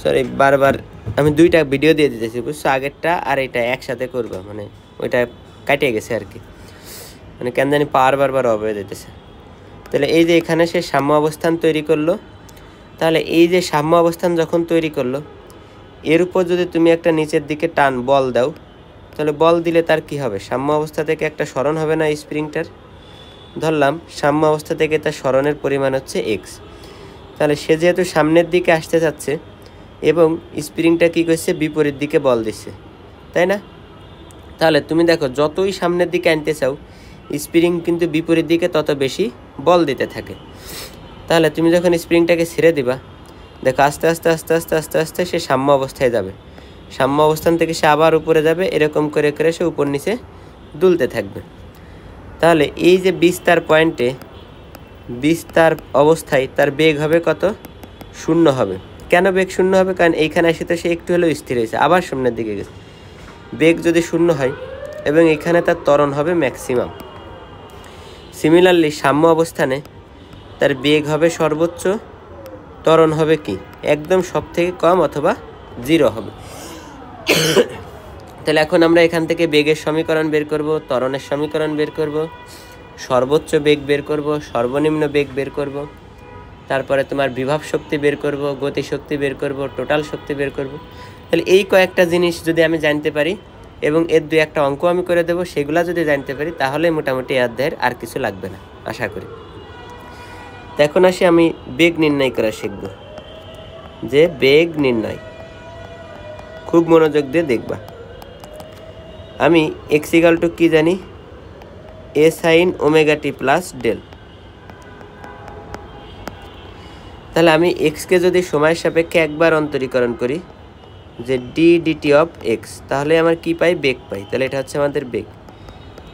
Sorry বারবার আমি দুইটা ভিডিও দিয়ে দিতেছি বুঝছো, আগেরটা আর এটা একসাথে করবো, মানে ওইটা কাটিয়ে গেছে আর কি, মানে কেন জানি পাওয়ার বারবার অফ হয়ে যেতেছে। তাহলে এই যে এখানে সে সাম্য অবস্থান তৈরি করলো, তাহলে এই যে সাম্য অবস্থান যখন তৈরি করলো, এর উপর যদি তুমি একটা নিচের দিকে টান বল দাও, তাহলে বল দিলে তার কি হবে, সাম্য অবস্থা থেকে একটা সরণ হবে না স্প্রিংটার। ধরলাম সাম্য অবস্থা থেকে তার সরণের পরিমাণ হচ্ছে এক্স। তাহলে সে যেহেতু সামনের দিকে আসতে চাচ্ছে এবং স্প্রিংটা কী করছে, বিপরীত দিকে বল দিচ্ছে, তাই না? তাহলে তুমি দেখো যতই সামনের দিকে আনতে চাও, স্প্রিং কিন্তু বিপরীত দিকে তত বেশি বল দিতে থাকে। তাহলে তুমি যখন স্প্রিংটাকে ছেড়ে দিবা, দেখো আস্তে আস্তে আস্তে আস্তে আস্তে আস্তে সে সাম্য অবস্থায় যাবে, সাম্য অবস্থান থেকে সে আবার উপরে যাবে, এরকম করে করে সে উপর নিচে দুলতে থাকবে। তাহলে এই যে বিস্তার পয়েন্টে, বিস্তার অবস্থায় তার বেগ হবে কত, শূন্য হবে। কেন বেগ শূন্য হবে, কারণ এইখানে এসে তো সে একটু হলেও স্থির হয়েছে, আবার সামনের দিকে গেছে। বেগ যদি শূন্য হয় এবং এখানে তার ত্বরণ হবে ম্যাক্সিমাম। সিমিলারলি সাম্য অবস্থানে তার বেগ হবে সর্বোচ্চ, ত্বরণ হবে কি একদম সব থেকে কম অথবা জিরো হবে। তাহলে এখন আমরা এখান থেকে বেগের সমীকরণ বের করব, ত্বরণের সমীকরণ বের করব, সর্বোচ্চ বেগ বের করব, সর্বনিম্ন বেগ বের করব, তারপরে তোমার বিভব শক্তি বের করব, গতিশক্তি বের করব, টোটাল শক্তি বের করব। তাহলে এই কয়েকটা জিনিস যদি আমি জানতে পারি এবং এর দুই একটা অঙ্ক আমি করে দেবো, সেগুলো যদি জানতে পারি তাহলে মোটামুটি এই অধ্যায়ের আর কিছু লাগবে না আশা করি। তো এখন আসি আমি বেগ নির্ণয় করা শিখব, যে বেগ নির্ণয় খুব মনোযোগ দিয়ে দেখবা। আমি এক্স ইকুয়াল টু কী জানি, A sine omega T plus del. তাহলে আমি এক্সকে যদি সময়ের সাপেক্ষে একবার অন্তরীকরণ করি, যে ডি ডিটি অফ এক্স, তাহলে আমার কি পাই, বেগ পাই। তাহলে এটা হচ্ছে আমাদের বেগ।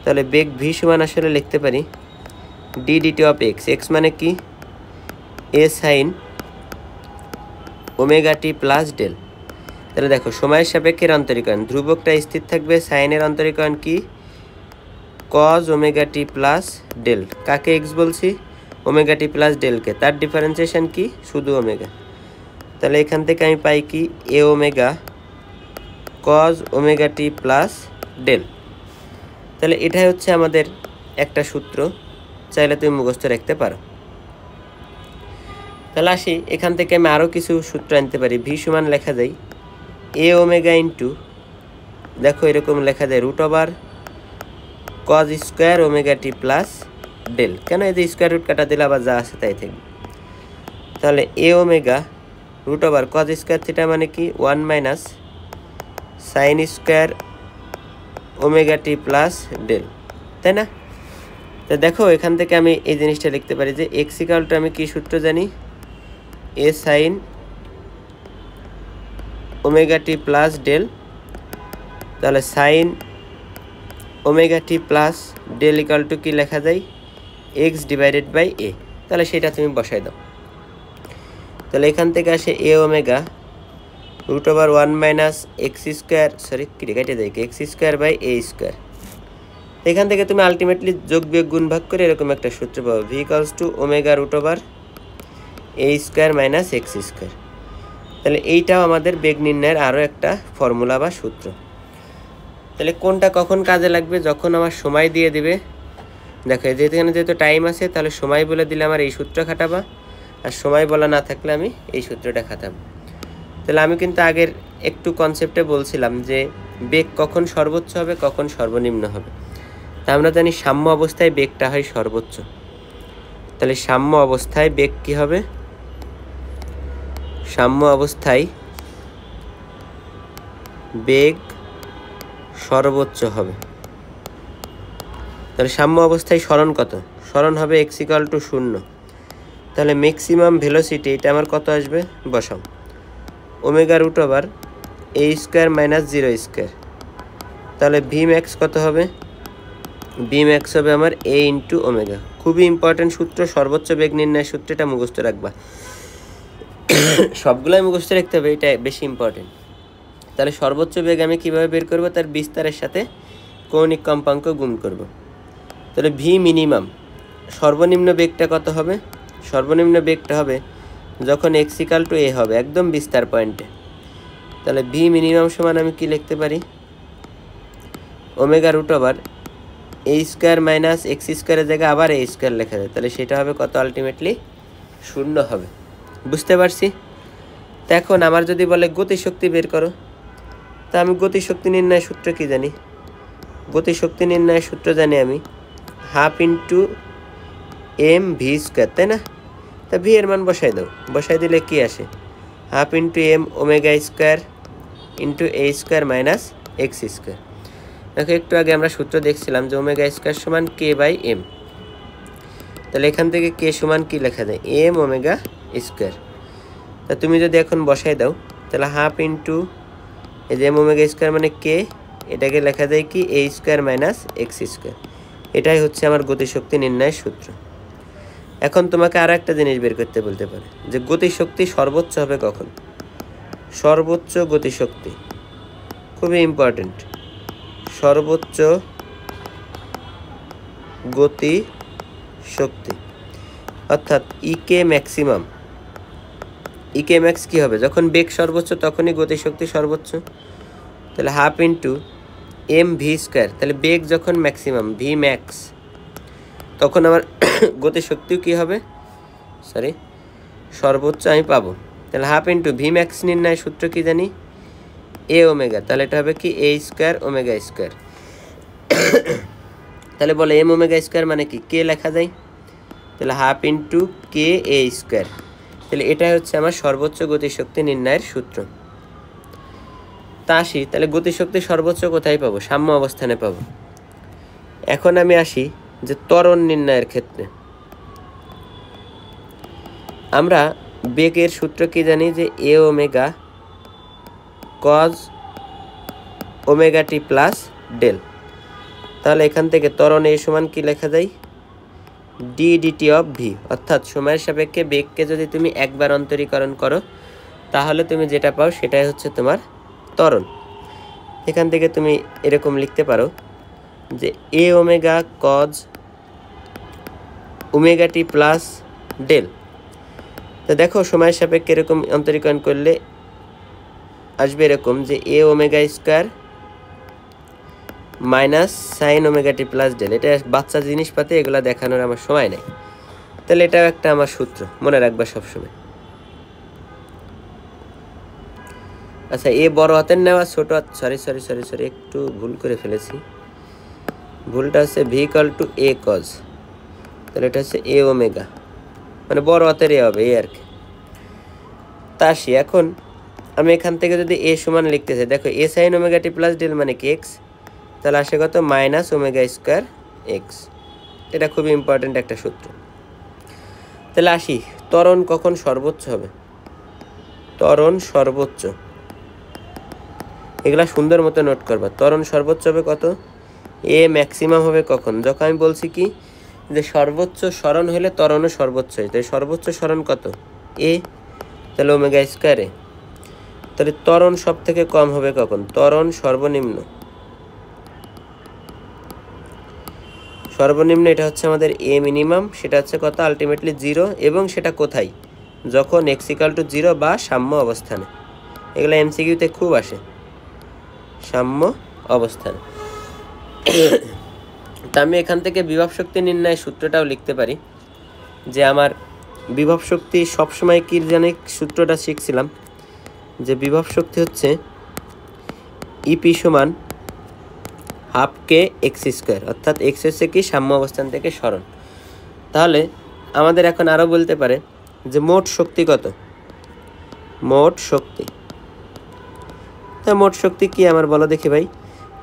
তাহলে বেগ ভি সমান আসলে লিখতে পারি D D T of X. X মানে কি, A sine omega T plus del. তাহলে দেখো সময়ের সাপেক্ষের অন্তরীকরণ, ধ্রুবকটা স্থির থাকবে, সাইনের অন্তরীকরণ কি, cause omega t plus del. কাকে এক্স বলছি, ওমেগা টি প্লাস ডেলকে, তার ডিফারেন্সিয়েশন কি, শুধু ওমেগা। তাহলে এখান থেকে আমি পাই কি, এ omega cause omega t plus del. তাহলে এটাই হচ্ছে আমাদের একটা সূত্র, চাইলে তুমি মুখস্থ রাখতে পারো। তাহলে আসি এখান থেকে আমি আরও কিছু সূত্র আনতে পারি। ভি সমান লেখা যায় এ ওমেগা ইন্টু, দেখো এরকম লেখা যায় root over cos square omega টি প্লাস ডেল। কেন, এই যে স্কোয়ার রুট কাটা দিলে আবার যা আছে তাই থাকবে। তাহলে a omega root over cos square theta মানে কি, 1 মাইনাস সাইন স্কোয়ার ওমেগা টি প্লাস ডেল, তাই না? তো দেখো এখান থেকে আমি এই জিনিসটা লিখতে পারি যে এক্স ইকুয়াল টু, আমি কি সূত্র জানি, A sine omega T plus del. তাহলে sine omega T plus del equal to কি লেখা যায়, এক্স ডিভাইডেড বাই এ। তাহলে সেটা তুমি বসাই দাও। তাহলে এখান থেকে আসে a omega root over 1 minus x square, sorry কেটে দেয়, x square by a square. এখান থেকে তুমি আলটিমেটলি যোগ বিয়োগ গুণ ভাগ করে এরকম একটা সূত্র পাবো, V equals to omega root over A square minus x square. তাহলে এইটাও আমাদের বেগ নির্ণয়ের আরও একটা ফর্মুলা বা সূত্র। তাহলে কোনটা কখন কাজে লাগবে, যখন আমার সময় দিয়ে দিবে। দেখো যেহেতু টাইম আছে, তাহলে সময় বলে দিলে আমার এই সূত্র খাটাবা, আর সময় বলা না থাকলে আমি এই সূত্রটা খাটাবো। তাহলে আমি কিন্তু আগের একটু কনসেপ্টে বলছিলাম যে বেগ কখন সর্বোচ্চ হবে, কখন সর্বনিম্ন হবে। তা আমরা জানি সাম্য অবস্থায় বেগটা হয় সর্বোচ্চ। তাহলে সাম্য অবস্থায় বেগ কী হবে, সাম্য অবস্থায় বেগ সর্বোচ্চ হবে। তাহলে সাম্য অবস্থায় সরণ কত, সরণ হবে এক্স ইকুয়াল টু 0। তাহলে ম্যাক্সিমাম ভেলোসিটি এটা আমার কত আসবে, বসাও omega root over A square minus 0 square. তাহলে ভি ম্যাক্স কত হবে, ভি ম্যাক্স হবে আমার এ ইন্টু ওমেগা। খুবই ইম্পর্টেন্ট সূত্র, সর্বোচ্চ বেগ নির্ণয়ের সূত্রটা মুখস্থ রাখবা, সবগুলোই মুখস্থ রাখতে হবে, এটা বেশি ইম্পর্টেন্ট। তাহলে সর্বোচ্চ বেগ আমি কীভাবে বের করব, তার বিস্তারের সাথে কৌণিক কম্পাঙ্ক গুণ করব। তাহলে ভি মিনিমাম, সর্বনিম্ন বেগটা কত হবে, সর্বনিম্ন বেগটা হবে যখন এক্স ইকুয়াল টু এ হবে, একদম বিস্তার পয়েন্টে। তাহলে ভি মিনিমাম সমান আমি কি লিখতে পারি, omega root over A square minus x স্কোয়ারের জায়গায় আবার এ স্কোয়ার লেখা যায়, তাহলে সেটা হবে কত, আলটিমেটলি 0 হবে। বুঝতে পারছি? তো এখন আমার যদি বলে গতিশক্তি বের করো, তা আমি গতিশক্তি নির্ণয় সূত্র কি জানি, গতিশক্তি নির্ণয়ের সূত্র জানি আমি half into M V square, তাই না? তা ভি এর মান বসাই দাও, বসাই দিলে কি আসে, half into m omega square into a square minus x square. দেখো একটু আগে আমরা সূত্র দেখছিলাম যে ওমেগা স্কোয়ার সমান কে বাই এম, তাহলে এখান থেকে কে সমান কি লেখা যায়, এম ওমেগা স্কোয়ার। তা তুমি যদি এখন বসাই দাও তাহলে হাফ ইন্টু এই যে এম ওমেগা স্কোয়ার মানে কে, এটাকে লেখা যায় কি এ স্কোয়ার মাইনাস এক্স স্কোয়ার। এটাই হচ্ছে আমার গতিশক্তি নির্ণয়ের সূত্র। এখন তোমাকে আরও একটা জিনিস বের করতে বলতে পারে যে গতিশক্তি সর্বোচ্চ হবে কখন, সর্বোচ্চ গতিশক্তি খুবই ইম্পর্টেন্ট, সর্বোচ্চ গতি শক্তি অর্থাৎ ইকে ম্যাক্সিমাম, ইকে ম্যাক্স কী হবে, যখন বেগ সর্বোচ্চ তখনই গতিশক্তি সর্বোচ্চ। তাহলে half into M V square, তাহলে বেগ যখন ম্যাক্সিমাম ভি ম্যাক্স তখন আমার গতিশক্তিও কী হবে, সরি সর্বোচ্চ আমি পাবো। তাহলে হাফ ইন্টু ভি ম্যাক্স নির্ণয় সূত্র কি জানি, এ ওমেগা, তাহলে এটা হবে কি এ স্কোয়ার ওমেগা স্কোয়ার। তাহলে বলে এম ওমেগা স্কোয়ার মানে কি কে লেখা যায়, তাহলে half into k a square. তাহলে এটাই হচ্ছে আমার সর্বোচ্চ গতিশক্তি নির্ণয়ের সূত্র। তা আসি, তাহলে গতিশক্তি সর্বোচ্চ কোথায় পাবো, সাম্য অবস্থানে পাবো। এখন আমি আসি যে ত্বরণ নির্ণয়ের ক্ষেত্রে আমরা বেগের সূত্র কি জানি যে a omega cause omega t plus del. তাহলে এখান থেকে ত্বরণ এ সমান কি লেখা যায়, ডি ডিটি অফ ভি, অর্থাৎ সময়ের সাপেক্ষে বেগকে যদি তুমি একবার অন্তরীকরণ করো তাহলে তুমি যেটা পাও সেটাই হচ্ছে তোমার ত্বরণ। এখান থেকে তুমি এরকম লিখতে পারো যে a omega cause omega t plus del. তো দেখো সময়ের সাপেক্ষে এরকম অন্তরীকরণ করলে আসবে এরকম যে a omega square minus sine omega T plus del. এটা বাচ্চা জিনিসপাতি, এগুলো দেখানোর আমার সময় নেই। তাহলে এটাও একটা আমার সূত্র, মনে রাখবা সবসময়। আচ্ছা, এ বড় হাতের নেওয়া, ছোট হাত, সরি সরি সরি সরি একটু ভুল করে ফেলেছি, ভুলটা হচ্ছে V equal to A cos, তাহলে এটা হচ্ছে এ ওমেগা, মানে বড় হাতের এ হবে এ আর কি। তা আসি, এখন আমি এখান থেকে যদি এ সমান লিখতে চাই, দেখো এ সাইন ওমেগা টি প্লাস ডেল মানে কি এক্স, তাহলে আসে কত মাইনাস ওমেগা স্কোয়ার এক্স। এটা খুবই ইম্পর্টেন্ট একটা সূত্র। তাহলে আসি, ত্বরণ কখন সর্বোচ্চ হবে, ত্বরণ সর্বোচ্চ, এগুলা সুন্দর মতো নোট করবা। ত্বরণ সর্বোচ্চ হবে কত, এ ম্যাক্সিমাম হবে কখন, যখন আমি বলছি কি যে সর্বোচ্চ স্মরণ হলে ত্বরণও সর্বোচ্চ হয়, তাই সর্বোচ্চ স্মরণ কত এ, তাহলে ওমেগা স্কোয়ারে। তাহলে ত্বরণ সব থেকে কম হবে কখন, ত্বরণ সর্বনিম্ন, সর্বনিম্ন এটা হচ্ছে আমাদের এ মিনিমাম, সেটা হচ্ছে কত আলটিমেটলি 0, এবং সেটা কোথায়, যখন এক্স ইকুয়াল টু 0 বা সাম্য অবস্থানে। এগুলো এমসিকিউতে খুব আসে, সাম্য অবস্থানে। তা আমি এখান থেকে বিভব শক্তি নির্ণয় সূত্রটাও লিখতে পারি যে আমার বিভব শক্তি সবসময় কি জানি সূত্রটা শিখছিলাম যে বিভব শক্তি হচ্ছে ইপি সমান হাফ কে এক্স স্কোয়ার, অর্থাৎ এক্স হচ্ছে কি সাম্য অবস্থান থেকে সরণ। তাহলে আমাদের এখন আরও বলতে পারে যে মোট শক্তি কত, মোট শক্তি। তা মোট শক্তি কি আমার বলো দেখি ভাই,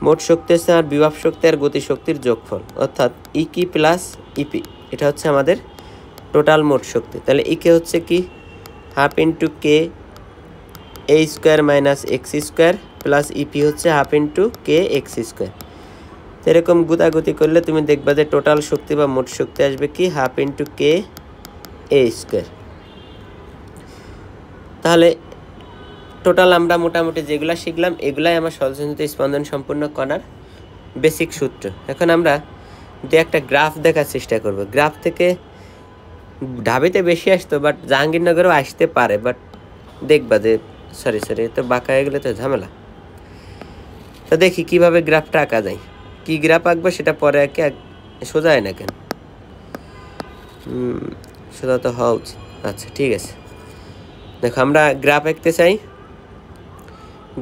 মোট শক্তি হচ্ছে আমার বিভব শক্তি আর গতিশক্তির যোগফল, অর্থাৎ ইকি প্লাস ইপি, এটা হচ্ছে আমাদের টোটাল মোট শক্তি। তাহলে ইকে হচ্ছে কি half into k a square minus x square plus E P হচ্ছে half into k x square. এরকম গুতাগুতি করলে তুমি দেখবা যে টোটাল শক্তি বা মোট শক্তি আসবে কি half into k a square. তাহলে টোটাল আমরা মোটামুটি যেগুলো শিখলাম এগুলাই আমার সহজসঞ্চিত স্পন্দন সম্পূর্ণ কণার বেসিক সূত্র। এখন আমরা দু একটা গ্রাফ দেখার চেষ্টা করব। গ্রাফ থেকে ঢাবিতে বেশি আসতো, বাট জাহাঙ্গীরনগরেও আসতে পারে, বাট দেখবা যে সরি তো বাঁকা হয়ে গেলে তো ঝামেলা। তো দেখি কিভাবে গ্রাফটা আঁকা যায়। কি গ্রাফ আঁকবো সেটা পরে আঁকে, সোজা হয় না কেন? সোজা তো হওয়া উচিত। আচ্ছা ঠিক আছে, দেখো আমরা গ্রাফ আঁকতে চাই।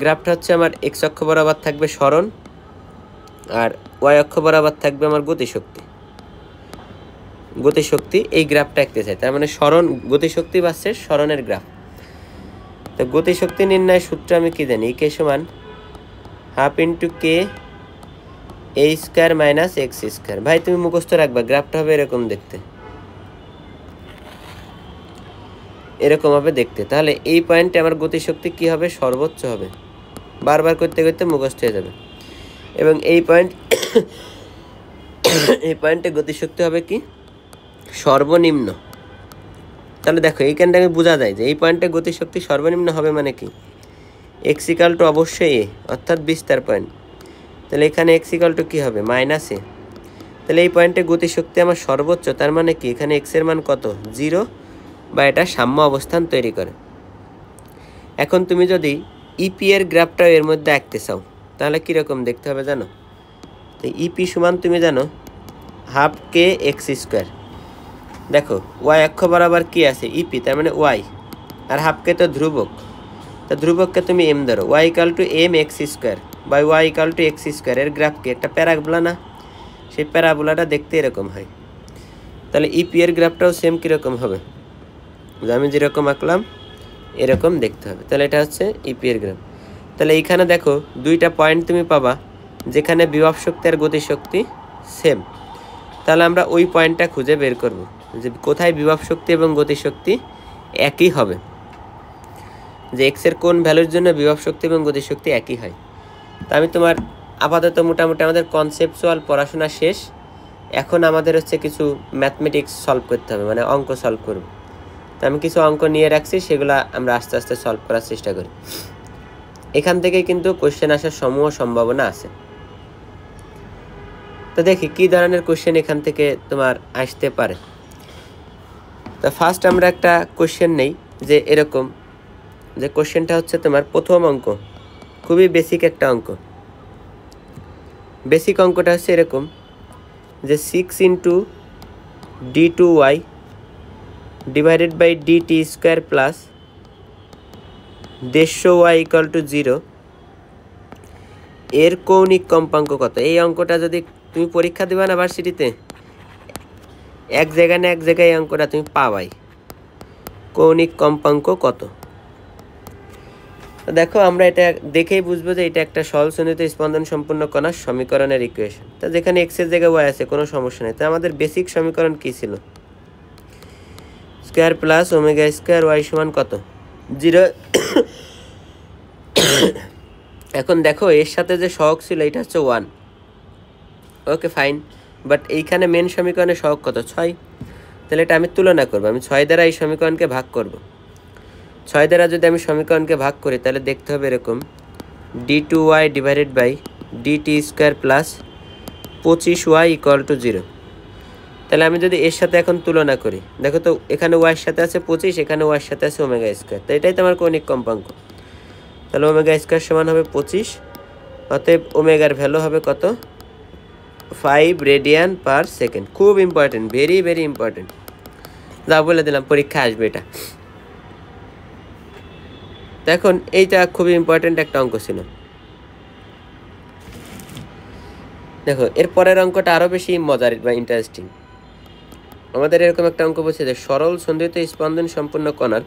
গ্রাফটা হচ্ছে আমার এক্স অক্ষ বরাবর থাকবে সরণ, আর ওয়াই অক্ষ বরাবর থাকবে আমার গতিশক্তি। এই গ্রাফটা আঁকতে চাই, তার মানে সরণ গতিশক্তি বাসছে সরণের গ্রাফ। তো গতিশক্তি নির্ণয় সূত্র আমি কি জানি, কে সমান half into k a square minus x square. ভাই তুমি মুখস্থ রাখবা, গ্রাফটা হবে এরকম দেখতে, এরকম হবে দেখতে। তাহলে এই পয়েন্টে আমার গতিশক্তি কি হবে, সর্বোচ্চ হবে। বারবার করতে করতে মুখস্থ হয়ে যাবে। এবং এই পয়েন্টে গতিশক্তি হবে কি, সর্বনিম্ন। তাহলে দেখো এইখানটা আমি বোঝা যায় যে এই পয়েন্টে গতিশক্তি সর্বনিম্ন হবে মানে কি, এক্স ইকাল টু অবশ্যই এ, অর্থাৎ বিস্তার পয়েন্ট। তাহলে এখানে এক্স ইকাল টু কী হবে, মাইনাস এ। তাহলে এই পয়েন্টে গতিশক্তি আমার সর্বোচ্চ, তার মানে কি এখানে এক্সের মান কত, 0, বা এটা সাম্য অবস্থান তৈরি করে। এখন তুমি যদি ইপি এর গ্রাফটাও এর মধ্যে আঁকতে চাও তাহলে কীরকম দেখতে হবে জানো? তো ইপি সমান তুমি জানো হাফ কে এক্স স্কোয়ার। দেখো ওয়াই অক্ষ বরাবর কি আছে, ইপি, তার মানে ওয়াই, আর হাফ কে তো ধ্রুবক, তো ধ্রুবককে তুমি এম ধরো। Y equal to M X square by Y equal to X square. এর গ্রাফ কি, একটা প্যারাবোলা না? সেই প্যারাবোলাটা দেখতে এরকম হয়। তাহলে ইপি এর গ্রাফটাও সেম কীরকম হবে, আমি যেরকম আঁকলাম এরকম দেখতে হবে। তাহলে এটা হচ্ছে ইপি এর গ্রাফ। তাহলে এইখানে দেখো দুইটা পয়েন্ট তুমি পাবা যেখানে বিভব শক্তি আর গতিশক্তি সেম। তাহলে আমরা ওই পয়েন্টটা খুঁজে বের করব যে কোথায় বিভব শক্তি এবং গতিশক্তি একই হবে, যে এক্সের কোন ভ্যালুর জন্য বিভব শক্তি এবং গতিশক্তি একই হয়। তা আমি তোমার আপাতত মোটামুটি আমাদের কনসেপচুয়াল পড়াশোনা শেষ। এখন আমাদের হচ্ছে কিছু ম্যাথমেটিক্স সলভ করতে হবে, মানে অঙ্ক সলভ করব। তো আমি কিছু অঙ্ক নিয়ে রাখছি, সেগুলো আমরা আস্তে আস্তে সলভ করার চেষ্টা করি। এখান থেকে কিন্তু কোশ্চেন আসার সমূহ সম্ভাবনা আছে। তো দেখি কী ধরনের কোশ্চেন এখান থেকে তোমার আসতে পারে। তো ফার্স্ট আমরা একটা কোশ্চেন নেই, যে এরকম, যে কোশ্চেনটা হচ্ছে তোমার প্রথম অঙ্ক, খুবই বেসিক একটা অঙ্ক। বেসিক অঙ্কটা হচ্ছে এরকম যে 6 into d2y divided by dt square plus 150y equal to 0 এর কৌণিক কম্পাঙ্ক কত। এই অঙ্কটা যদি তুমি পরীক্ষা দেবা না ভার্সিটিতে, এক জায়গায় না এক জায়গায় এই অঙ্কটা তুমি পাবাই। কৌণিক কম্পাঙ্ক কত? দেখো আমরা এটা দেখেই বুঝবো যে এটা একটা সরল সন্নিহিত স্পন্দন সম্পূর্ণ কণার সমীকরণের ইকুয়েশন। তা যেখানে এক্স এর জায়গায় ওয়াই আছে কোনো সমস্যা নেই। তা আমাদের বেসিক সমীকরণ কি ছিল, square plus omega square Y সমান কত, 0। এখন দেখো এর সাথে যে সহগ ছিল এটা হচ্ছে 1, ওকে ফাইন। বাট এইখানে মেন সমীকরণে সহগ কত, 6। তাহলে এটা আমি তুলনা করবো, আমি 6 দ্বারা এই সমীকরণকে ভাগ করব। 6 দ্বারা যদি আমি সমীকরণকে ভাগ করি তাহলে দেখতে হবে এরকম d2y divided by dt square plus 25y equal to 0। তাহলে আমি যদি এর সাথে এখন তুলনা করি, দেখো তো এখানে ওয়াইয়ের সাথে আছে 25, এখানে ওয়াইয়ের সাথে আছে ওমেগা স্কোয়ার, তো এটাই তো আমার কৌণিক কম্পাঙ্ক। তাহলে ওমেগা স্কোয়ার সমান হবে 25, অতএব ওমেগার ভ্যালু হবে কত, 5 রেডিয়ান পার সেকেন্ড। খুব ইম্পর্টেন্ট, ভেরি ভেরি ইম্পর্টেন্ট। যা বলে দিলাম পরীক্ষা আসবে এটা। এখন এইটা খুবই ইম্পর্টেন্ট একটা অঙ্ক ছিল। দেখো এর পরের অঙ্কটা আরও বেশি মজার বা ইন্টারেস্টিং। আমাদের এরকম একটা অঙ্ক বলছে যে সরল সন্ধিত স্পন্দন সম্পূর্ণ কণার,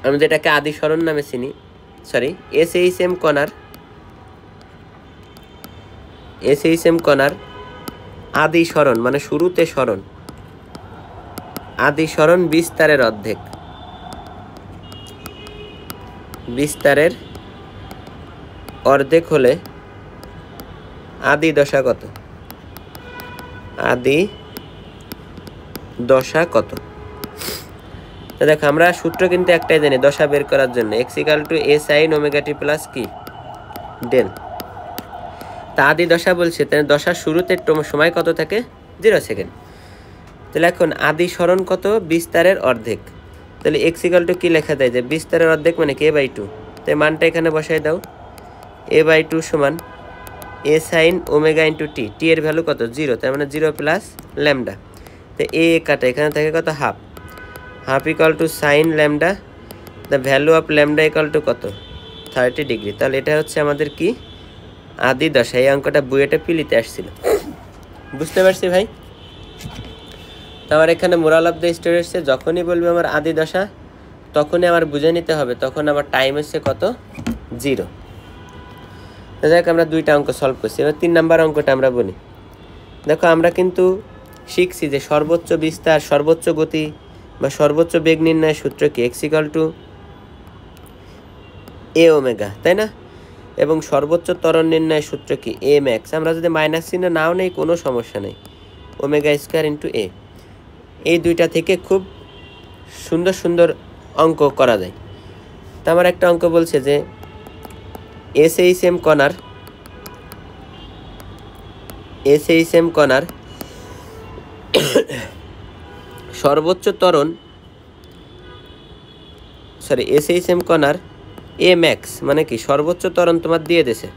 আমি যেটাকে আদি সরণ নামে চিনি, সরি SHM কণার আদি সরণ, মানে শুরুতে সরণ, আদি সরণ বিস্তারের অর্ধেক, বিস্তারের অর্ধেক হলে আদি দশা কত, আদি দশা কত। তো দেখো আমরা সূত্র কিন্তু একটাই জানি দশা বের করার জন্য, x equal to a sin omega t plus কি ডেল। তা আদি দশা বলছে, তাহলে দশার শুরুতে সময় কত থাকে, 0 সেকেন্ড। তাহলে এখন আদি সরণ কত, বিস্তারের অর্ধেক, তাহলে এক্স ইকাল টু কী লেখা দেয় যে বিস্তারের অর্ধেক মানে কি a/2, তাই মানটা এখানে বসাই দাও। a/2 সমান a sine omega into T এর ভ্যালু কত 0, তার মানে 0 প্লাস ল্যামডা। তো এ কাটা এখানে থাকে কত half equal to sign lambda, the value of lambda equal to কত 30 ডিগ্রি। তাহলে এটা হচ্ছে আমাদের কি আদি দশা। এই অঙ্কটা বুয়েটে পিলিতে আসছিল, বুঝতে পারছি ভাই? তো আমার এখানে মোরাল অফ দ্য স্টোরি হচ্ছে যখনই বলবে আমার আদি দশা তখনই আমার বুঝে নিতে হবে তখন আমার টাইম হচ্ছে কত 0। দেখ আমরা 2টা অঙ্ক সলভ করছি। এবার 3 নাম্বার অঙ্কটা আমরা বলি। দেখো আমরা কিন্তু শিখছি যে সর্বোচ্চ বিস্তার, সর্বোচ্চ গতি বা সর্বোচ্চ বেগ নির্ণয়ের সূত্র কি x equal to A omega, তাই না? এবং সর্বোচ্চ ত্বরণ নির্ণয়ের সূত্র কি এ ম্যাক্স। আমরা যদি মাইনাস চিহ্ন নাও নেই কোনো সমস্যা নেই, ওমেগা স্কোয়ার ইন্টু এ। এই 2টা থেকে খুব সুন্দর সুন্দর অঙ্ক করা যায়। তো আমার একটা অঙ্ক বলছে যে এসএইচএম কণার সর্বোচ্চ ত্বরণ এসএইচএম কণার এ ম্যাক্স মানে কি সর্বোচ্চ ত্বরণ তোমার দিয়ে দিয়েছে,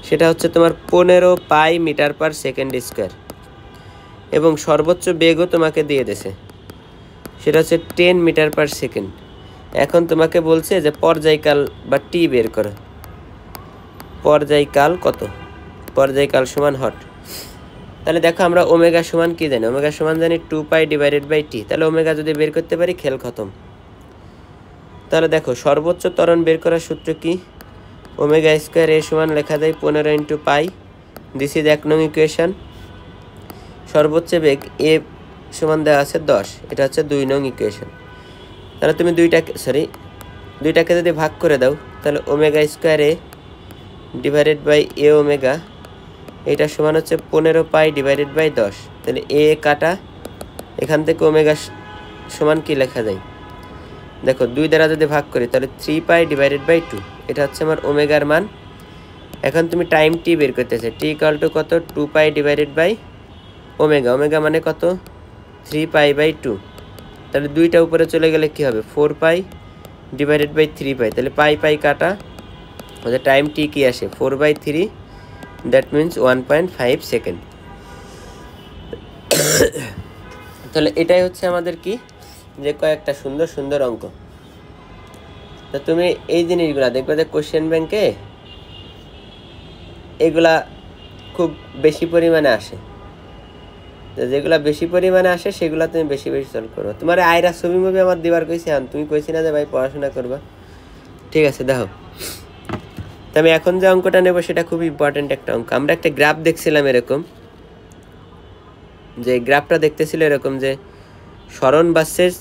সেটা হচ্ছে তোমার 15 পাই মিটার পার সেকেন্ড স্কোয়ার, এবং সর্বোচ্চ বেগও তোমাকে দিয়ে দিয়েছে, সেটা হচ্ছে 10 মিটার পার সেকেন্ড। এখন তোমাকে বলছে যে পর্যায়কাল বা টি বের করো। পর্যায়কাল কত? পর্যায়কাল সমান হট। তাহলে দেখো আমরা ওমেগা সমান কি জানি? ওমেগা সমান জানি 2 পাই ডিভাইডেড বাই টি। তাহলে ওমেগা যদি বের করতে পারি খেল খতম। তাহলে দেখো সর্বোচ্চ ত্বরণ বের করার সূত্র কি? ওমেগা স্কোয়ার এ সমান লেখা যায় 15 ইন্টু পাই, দিস ইজ 1 নং ইকুয়েশন। সর্বোচ্চ বেগ এ সমান দেওয়া আছে 10, এটা হচ্ছে 2 নং ইকুয়েশন। তাহলে তুমি দুইটাকে যদি ভাগ করে দাও তাহলে omega square A divided by A omega, এটা সমান হচ্ছে 15 পাই ডিভাইডেড বাই 10। তাহলে এ কাটা, এখান থেকে ওমেগা সমান কি লেখা যায়? দেখো 2 দ্বারা যদি ভাগ করি তাহলে 3 পাই ডিভাইডেড বাই 2, এটা হচ্ছে আমার ওমেগার মান। এখন তুমি টাইম টি বের করতেছে, টি ইকাল টু কত 2 pi divided by omega. Omega মানে কত 3 পাই বাই 2। তাহলে 2টা উপরে চলে গেলে কি হবে 4 পাই ডিভাইডেড বাই 3 পাই। তাহলে পাই পাই কাটা, ওদের টাইম টি কি আসে 4/3, দ্যাট মিনস 1.5 সেকেন্ড। তাহলে এটাই হচ্ছে আমাদের কি যে কয়েকটা সুন্দর সুন্দর অঙ্ক। তো তুমি এই জিনিসগুলা দেখবে যে কোশ্চেন ব্যাংকে এগুলা খুব বেশি পরিমাণে আসে। তো যেগুলা বেশি পরিমাণে আসে সেগুলা তুমি বেশি বেশি সলভ করো। তোমার আয়রা ছবি মুভি আমার দিবার কইছি, তুমি কইছি না যে ভাই পড়াশোনা করবা, ঠিক আছে? দেখো তো আমি এখন যে অঙ্কটা নেব সেটা খুব ইম্পর্টেন্ট একটা অঙ্ক। আমরা একটা গ্রাফ দেখছিলাম এরকম, যে গ্রাফটা দেখতেছিল এরকম যে সরণ ভার্সেস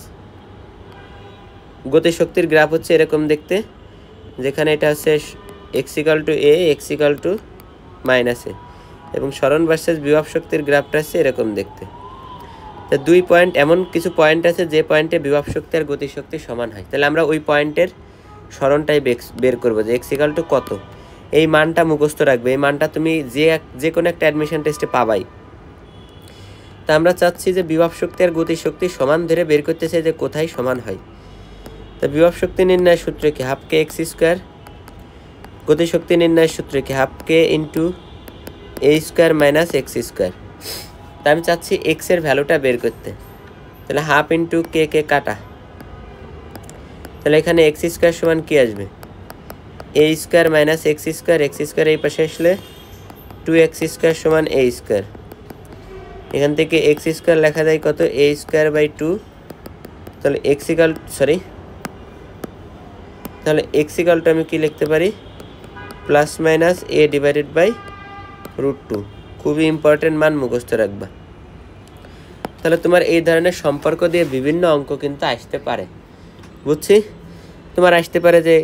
গতিশক্তির গ্রাফ হচ্ছে এরকম দেখতে, যেখানে এটা হচ্ছে x equal to a, x equal to minus a, এবং সরণ ভার্সেস বিভব শক্তির গ্রাফটা হচ্ছে এরকম দেখতে। তো 2 পয়েন্ট, এমন কিছু পয়েন্ট আছে যে পয়েন্টে বিভব শক্তি আর গতিশক্তি সমান হয়। তাহলে আমরা ওই পয়েন্টের সরণটাই বের করবো যে এক্স ইকাল টু কত। এই মানটা মুখস্থ রাখবে, এই মানটা তুমি যে কোনো একটা অ্যাডমিশন টেস্টে পাবাই। তা আমরা চাচ্ছি যে বিভব শক্তি আর গতিশক্তি সমান ধরে বের করতে চাই যে কোথায় সমান হয়। তা বিভব শক্তি নির্ণয়ের সূত্র কি হাফ কে এক্স স্কোয়ার, গতিশক্তি নির্ণয়ের সূত্র কি half K into a square minus x square. তা আমি চাচ্ছি এক্সের ভ্যালুটা বের করতে, তাহলে হাফ ইন্টু কে কে কাটা, তাহলে এখানে এক্স স্কোয়ার সমান কি আসবে a square minus x square. X square এই পাশে আসলে 2x স্কোয়ার সমান এ স্কোয়ার। এখান থেকে এক্স স্কোয়ার লেখা যায় কত এ স্কোয়ার বাই 2। তাহলে এক্স ইকালটা আমি কি লিখতে পারি plus minus A divided by √2। খুবই ইম্পর্টেন্ট মান মুখস্থ রাখবা। তাহলে তোমার এই ধরনের সম্পর্ক দিয়ে বিভিন্ন অঙ্ক কিন্তু আসতে পারে, বুঝছি? তোমার আসতে পারে যে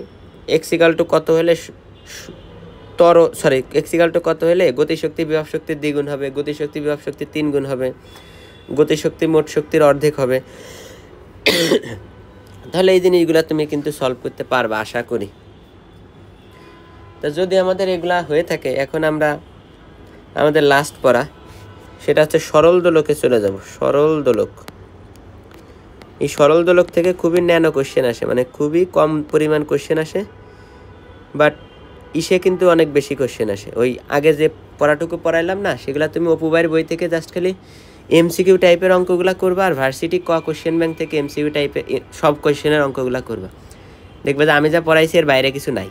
এক্স ইকাল টু কত হলে এক্স ইকাল টু কত হলে গতিশক্তি বিভব শক্তির দ্বিগুণ হবে, গতিশক্তি বিভব শক্তির 3 গুণ হবে, গতিশক্তি মোট শক্তির অর্ধেক হবে। তাহলে এই জিনিসগুলো তুমি কিন্তু সলভ করতে পারবে আশা করি। তো যদি আমাদের এগুলা হয়ে থাকে, এখন আমরা আমাদের লাস্ট পড়া সেটা হচ্ছে সরল দোলকে চলে যাব। সরল দোলক, এই সরল দোলক থেকে খুবই ন্যানো কোশ্চেন আসে, মানে খুবই কম পরিমাণ কোশ্চেন আসে, বাট ইসে কিন্তু অনেক বেশি কোশ্চেন আসে। ওই আগে যে পড়াটুকু পড়াইলাম না, সেগুলো তুমি অপু ভাইয়ের বই থেকে জাস্ট খালি এমসিকিউ টাইপের অঙ্কগুলো করবা, আর ভার্সিটি কোশ্চেন ব্যাংক থেকে এমসিকিউ টাইপের সব কোশ্চেনের অঙ্কগুলো করবা, দেখবে যে আমি যা পড়াইছি এর বাইরে কিছু নাই।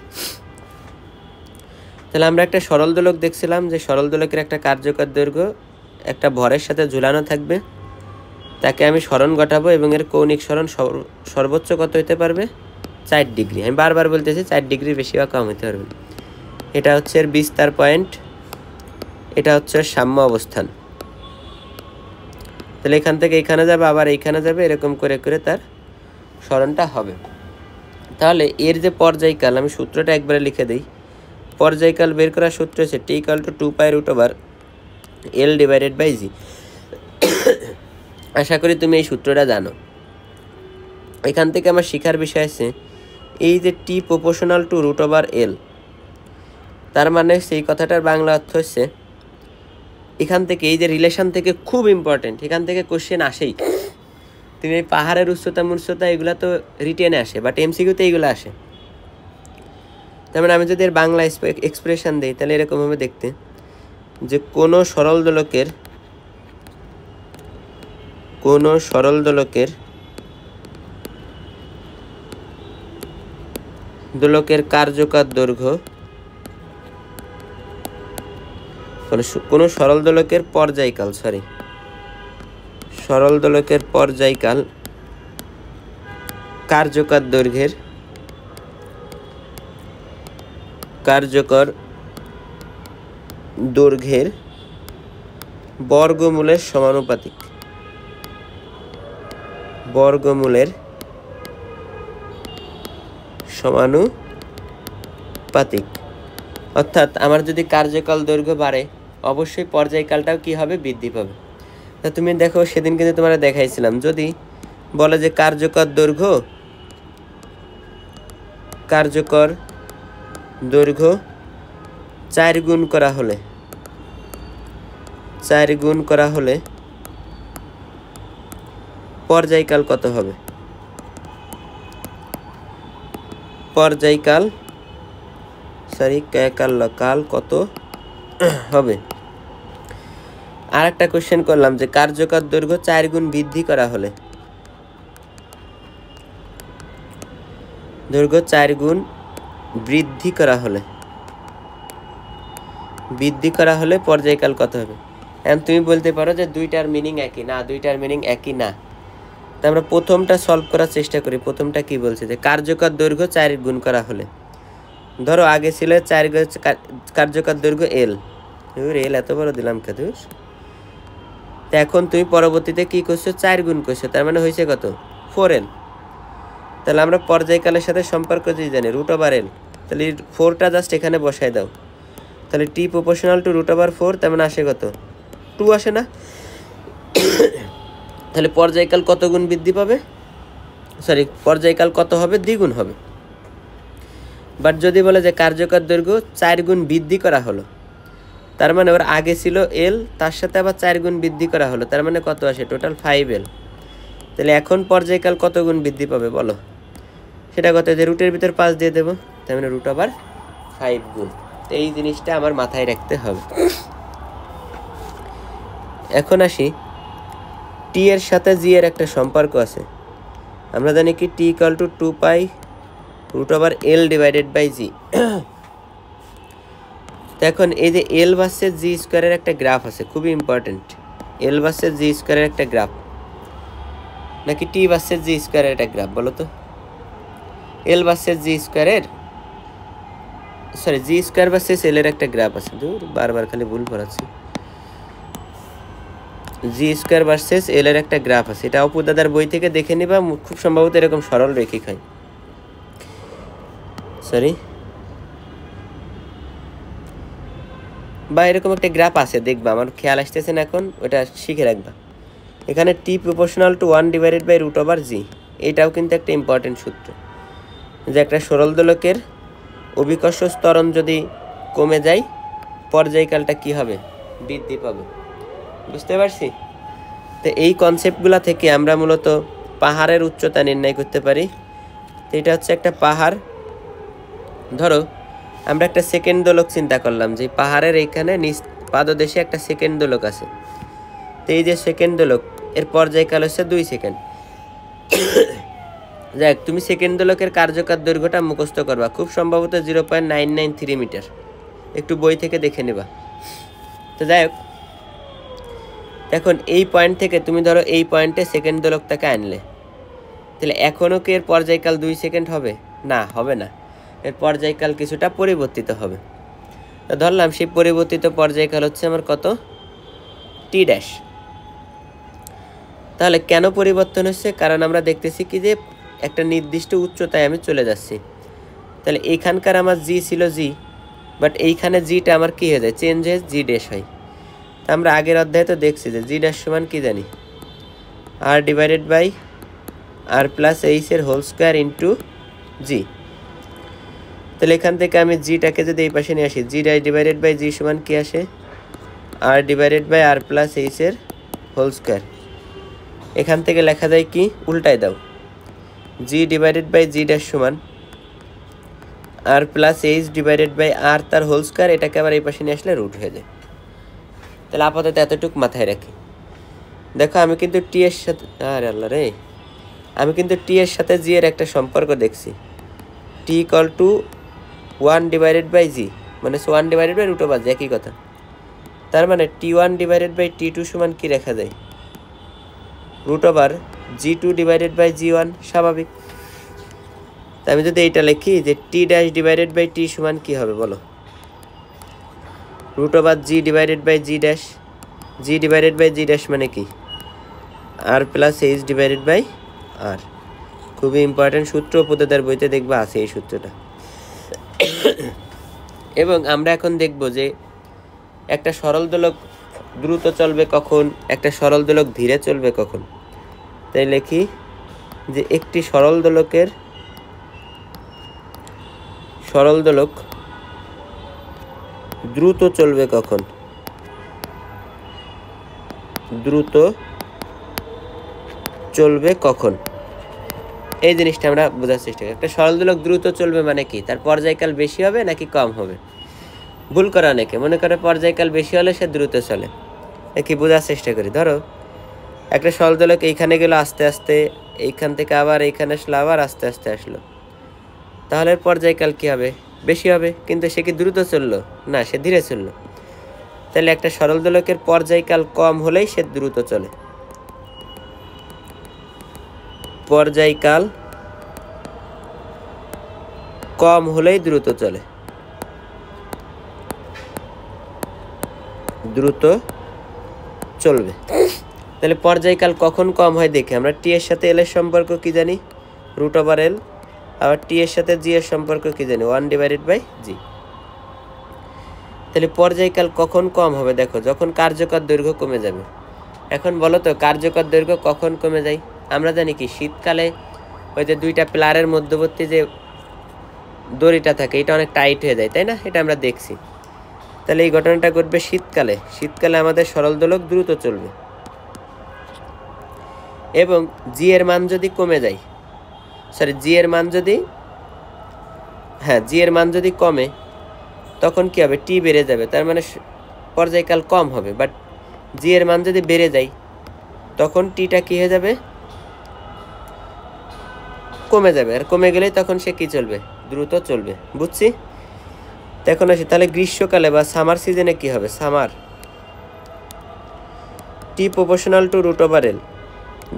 তাহলে আমরা একটা সরল দোলক দেখছিলাম, যে সরল দোলকের একটা কার্যকর দৈর্ঘ্য একটা ভরের সাথে ঝুলানো থাকবে, তাকে আমি সরণ ঘটাবো এবং এর কৌণিক সরণ সর্বোচ্চ কত হতে পারবে? 4 ডিগ্রি। আমি বারবার বলতেছি 4 ডিগ্রির বেশি বা কম হতে পারবে। এটা হচ্ছে এর বিস্তার পয়েন্ট, এটা হচ্ছে সাম্য অবস্থান। তাহলে এখান থেকে এখানে যাবে, আবার এইখানে যাবে, এরকম করে করে তার সরণটা হবে। তাহলে এর যে পর্যায়কাল, আমি সূত্রটা একবারে লিখে দিই। পর্যায়কাল বের করার সূত্র হচ্ছে T=2π√L/g। আশা করি তুমি এই সূত্রটা জানো। এখান থেকে আমার শেখার বিষয় আছে এই যে T প্রপোর্শনাল টু √L, তার মানে সেই কথাটার বাংলা অর্থ হচ্ছে এখান থেকে এই যে রিলেশন থেকে খুব ইম্পর্টেন্ট, এখান থেকে কোশ্চেন আসেই। তুমি এই পাহাড়ের উচ্চতা এগুলো তো রিটেনে আসে, বাট এমসিকিউতে এইগুলো আসে। তার মানে আমি যদি এর বাংলা এক্সপ্রেশন দিই, তাহলে এরকমভাবে দেখতে যে কোনো সরল দোলকের কার্যকর দৈর্ঘ্য, কোনো সরল দোলকের পর্যায়কাল, সরল দোলকের পর্যায়কাল কার্যকর দৈর্ঘ্যের বর্গমূলের সমানুপাতিক। অর্থাৎ আমার যদি কার্যকাল দৈর্ঘ্য বাড়ে, অবশ্যই পর্যায়কালটাও কি হবে? বৃদ্ধি পাবে। তা তুমি দেখো সেদিন কিন্তু তোমরা দেখাইছিলাম, যদি বলে যে কার্যকর দৈর্ঘ্য 4 গুণ করা হলে পর্যায়কাল কত হবে? কাল কত হবে? আর একটা কোশ্চেন করলাম যে কার্যকর দৈর্ঘ্য 4 গুণ বৃদ্ধি করা হলে, দৈর্ঘ্য 4 গুণ বৃদ্ধি করা হলে পর্যায়কাল কত হবে? এখন তুমি বলতে পারো যে দুইটার মিনিং একই না, তা আমরা প্রথমটা সলভ করার চেষ্টা করি। প্রথমটা কি বলছে? যে কার্যকর দৈর্ঘ্য 4 গুণ করা হলে, ধরো আগে ছিল 4 কার্যকর দৈর্ঘ্য L, এত বড় দিলাম কে? তো এখন তুমি পরবর্তীতে কি করছো? 4 গুণ করছো, তার মানে হয়েছে কত? 4L। তাহলে আমরা পর্যায়কালের সাথে সম্পর্ক যদি জানি √L, তাহলে 4টা জাস্ট এখানে বসাই দাও, তাহলে T প্রপোর্শনাল টু √4, তার মানে আসে কত? 2 আসে না? তাহলে পর্যায়কাল কত গুণ বৃদ্ধি পাবে? পর্যায়কাল কত হবে? দ্বিগুণ হবে। বাট যদি বলে যে কার্যকর দৈর্ঘ্য 4 গুণ বৃদ্ধি করা হলো, তার মানে ওর আগে ছিল L, তার সাথে আবার 4 গুণ বৃদ্ধি করা হলো, তার মানে কত আসে? Total 5L। তাহলে এখন পর্যায়কাল কত গুণ বৃদ্ধি পাবে বলো? সেটা কত? যে রুটের ভিতর 5 দিয়ে দেবো, তার মানে √5 গুণ। এই জিনিসটা আমার মাথায় রাখতে হবে। এখন আসি, T এর সাথে G এর একটা সম্পর্ক আছে। আমরা জানি কি T=2π√L/g। এখন এই যে L ভার্সেস G স্কয়ারের একটা গ্রাফ আছে, খুবই ইম্পর্টেন্ট। L ভার্সেস G স্কয়ারের একটা গ্রাফ, নাকি T ভার্সেস G স্কয়ারের একটা গ্রাফ বলো তো? L versus G স্কয়ারের, G square versus L এর একটা গ্রাফ আছে। বারবার খালি ভুল পড়াচ্ছি। G স্কয়ার ভার্সেস L এর একটা গ্রাফ আছে, এটা অপু দাদার বই থেকে দেখে নিবা। খুব সম্ভবত এরকম সরল রেখে খাই, বা এরকম একটা গ্রাফ আছে, দেখবা, আমার খেয়াল আসতেছে না এখন, ওটা শিখে রাখবা। এখানে T প্রপোর্শনাল টু 1/√G, এটাও কিন্তু একটা ইম্পর্টেন্ট সূত্র, যে একটা সরল দোলকের অভিকর্ষ ত্বরণ যদি কমে যায়, পর্যায়কালটা কি হবে? বৃদ্ধি পাবে। বুঝতে পারছি? তো এই কনসেপ্টগুলো থেকে আমরা মূলত পাহাড়ের উচ্চতা নির্ণয় করতে পারি। তো এটা হচ্ছে একটা পাহাড়। ধরো আমরা একটা সেকেন্ড দোলক চিন্তা করলাম যে পাহাড়ের এইখানে নিচ পাদদেশে একটা সেকেন্ড দোলক আছে। তো এই যে সেকেন্ড দোলক এর পর্যায়কাল হচ্ছে 2 সেকেন্ড। যাক, তুমি সেকেন্ড দোলকের কার্যকর দৈর্ঘ্যটা মুখস্থ করবা, খুব সম্ভবত 0.993 মিটার, একটু বই থেকে দেখে নেবা। তো যাই হোক, এখন এই পয়েন্ট থেকে তুমি ধরো এই পয়েন্টে সেকেন্ড দোলকটাকে আনলে, তাহলে এখনও কি এর পর্যায়কাল 2 সেকেন্ড হবে? না, হবে না, এর পর্যায়কাল কিছুটা পরিবর্তিত হবে। তো ধরলাম সেই পরিবর্তিত পর্যায়কাল হচ্ছে আমার কত, টি ড্যাশ। তাহলে কেন পরিবর্তন হচ্ছে? কারণ আমরা দেখতেছি কি যে একটা নির্দিষ্ট উচ্চতায় আমি চলে যাচ্ছি। তাহলে এইখানকার আমার জি ছিল জি, বাট এইখানে জিটা আমার কী হয়ে যায়, চেঞ্জ হয়ে জি ড্যাশ হয়। তা আমরা আগের অধ্যায়ে তো দেখছি যে জি ড্যাশ সমান কী জানি, r divided by r plus এইচের হোল স্কোয়ার ইন্টু জি। তাহলে এখান থেকে আমি জিটাকে যদি এই পাশে নিয়ে আসি, জি ডিভাইডেড বাই জি সমান কী আসে, r divided by r plus এইচের হোল স্কোয়ার। এখান থেকে লেখা যায় কি, উল্টায় দাও, g divided by g dash সমান r plus H divided by r তার হোল স্কোয়ার। এটাকে আবার এই পাশে নিয়ে আসলে রুট হয়ে যায়। তাহলে আপাতত এতটুকু মাথায় রাখি। দেখো আমি কিন্তু টি এর সাথে, আরে আল্লাহ রে, আমি কিন্তু টি এর সাথে জি এর একটা সম্পর্ক দেখছি, টি ইকুয়াল টু 1 ডিভাইডেড বাই জি, মানে 1 ডিভাইডেড বাই রুট ওভার জি, একই কথা। তার মানে T1 ডিভাইডেড বাই T2 সমান কি লেখা যায়, root over G2 divided by G1, স্বাভাবিক। তাই আমি যদি এইটা লিখি যে T dash divided by T সমান কি হবে বলো, root over G divided by G dash, G divided by G dash মানে কি, R plus H divided by R. খুবই ইম্পর্টেন্ট সূত্র, উপদাদার বইতে দেখবা আছে এই সূত্রটা। এবং আমরা এখন দেখব যে একটা সরল দোলক দ্রুত চলবে কখন, একটা সরল দোলক ধীরে চলবে কখন। তাই লিখি যে একটি সরল দোলক দ্রুত চলবে কখন, দ্রুত চলবে কখন, এই জিনিসটা আমরা বোঝার চেষ্টা করি। একটা সরল দোলক দ্রুত চলবে মানে কি, তার পর্যায়কাল বেশি হবে নাকি কম হবে। ভুল করে অনেকে মনে করে পর্যায়কাল বেশি হলে সে দ্রুত চলে, কি বোঝার চেষ্টা করি। ধরো একটা সরল দোলক এইখানে গেলো আস্তে আস্তে, এইখান থেকে আবার এইখানে আসলো, আবার আস্তে আস্তে আসলো, তাহলে পর্যায়কাল কি হবে, বেশি হবে। কিন্তু সে কি দ্রুত চললো? না, সে ধীরে চললো। তাহলে একটা সরল দোলকের পর্যায়কাল কম হলেই সে দ্রুত চলে, পর্যায়কাল কম হলেই দ্রুত চলে, দ্রুত চলবে। তাহলে পর্যায়কাল কখন কম হয় দেখি আমরা। টি এর সাথে এল এর সম্পর্ক কি জানি, রুট ওভার এল। আবার টি এর সাথে জি এর সম্পর্ক কি জানি, 1 ডিভাইডেড বাই জি। তাহলে পর্যায়কাল কখন কম হবে, দেখো যখন কার্যকর দৈর্ঘ্য কমে যাবে। এখন বলো তো কার্যকর দৈর্ঘ্য কখন কমে যায়? আমরা জানি কি শীতকালে ওই যে দুইটা প্লারের মধ্যবর্তী যে দড়িটা থাকে এটা অনেক টাইট হয়ে যায়, তাই না? এটা আমরা দেখছি। তাহলে এই ঘটনাটা ঘটবে শীতকালে। শীতকালে আমাদের সরল দোলক দ্রুত চলবে এবং জি এর মান যদি কমে যায়, জি এর মান যদি কমে তখন কি হবে, টি বেড়ে যাবে, তার মানে পর্যায়কাল কম হবে। বাট জি এর মান যদি বেড়ে যায় তখন টিটা কি হয়ে যাবে, কমে যাবে। আর কমে গেলেই তখন সে কি চলবে, দ্রুত চলবে। বুঝছি? এখন আসি তাহলে গ্রীষ্মকালে বা সামার সিজনে কি হবে, summer t proportional to root over l.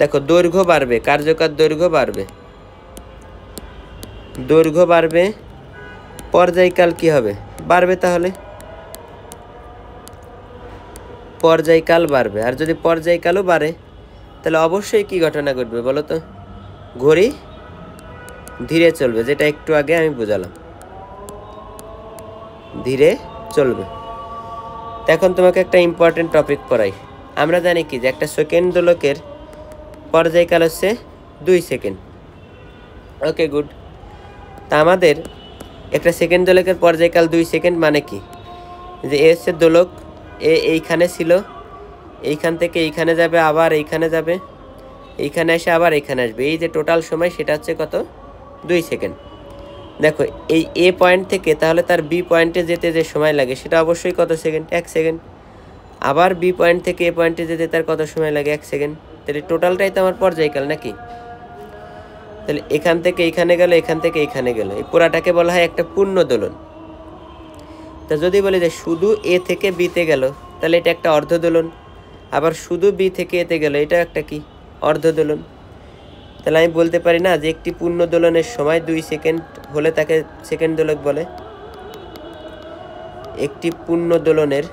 দেখো দৈর্ঘ্য বাড়বে, কার্যকর দৈর্ঘ্য বাড়বে, দৈর্ঘ্য বাড়বে, পর্যায়কাল কি হবে, বাড়বে। তাহলে পর্যায়কাল বাড়বে। আর যদি পর্যায়কালও বাড়ে তাহলে অবশ্যই কি ঘটনা ঘটবে বলো তো, ঘড়ি ধীরে চলবে, যেটা একটু আগে আমি বোঝালাম, ধীরে চলবে। এখন তোমাকে একটা ইম্পর্টেন্ট টপিক পড়াই। আমরা জানি কি যে একটা সেকেন্ড দোলকের পর্যায়কাল হচ্ছে 2 সেকেন্ড। ওকে, গুড। তা আমাদের একটা সেকেন্ড দোলকের পর্যায়কাল 2 সেকেন্ড মানে কি, যে এ হচ্ছে দোলক, এইখানে ছিল, এইখান থেকে এইখানে যাবে, আবার এইখানে যাবে, এইখানে এসে আবার এখানে আসবে, এই যে টোটাল সময় সেটা হচ্ছে কত 2 সেকেন্ড। দেখো এই এ পয়েন্ট থেকে তাহলে তার বি পয়েন্টে যেতে যে সময় লাগে সেটা অবশ্যই কত সেকেন্ড, 1 সেকেন্ড। আবার বি পয়েন্ট থেকে এ পয়েন্টে যেতে তার কত সময় লাগে, 1 সেকেন্ড। তাহলে টোটালটাই তো আমার পর্যায়কাল নাকি। তাহলে এখান থেকে এইখানে গেল, এখান থেকে এইখানে গেল, এই পুরাটাকে বলা হয় একটা পূর্ণ দোলন। তা যদি বলি যে শুধু এ থেকে বিতে গেল তাহলে এটা একটা অর্ধ দোলন, আবার শুধু বি থেকে এতে গেল এটা একটা কি অর্ধ দোলন। তাহলে আমি বলতে পারি না যে একটি পূর্ণ দোলনের সময় 2 সেকেন্ড হলে তাকে সেকেন্ড দোলক বলে। একটি পূর্ণ দোলনের